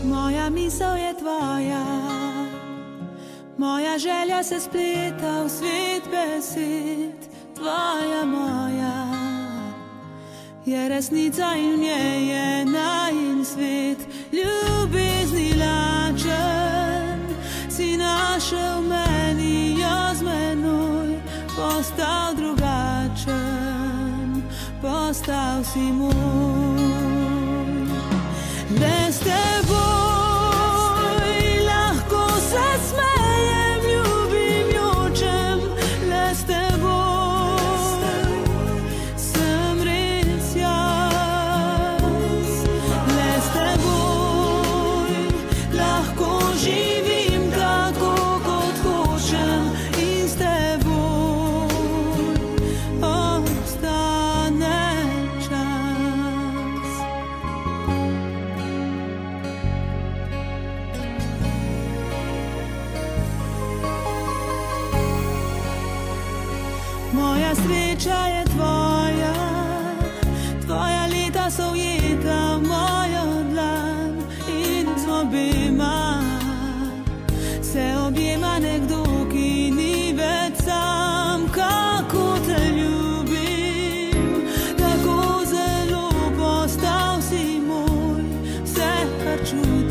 Moja misel je tvoja, moja želja se spleta v svet besed. Tvoja moja je resnica in v njej je najin svet. Ljubezni lačen si našel meni, jo z menoj postal drugačen, postal si moj. Le s teboj lahko se smejem, ljubim, jočem. Le s teboj sem res jaz. Le s teboj lahko živim tako, kot hočem, in s teboj ostane čas. Moja sreča je tvoja, tvoja leta so ujeta v mojo dlan, in z obema se objema nekdo, ki ni več sam. Kako te ljubim, tako zelo postal si moj, vse kar čutim.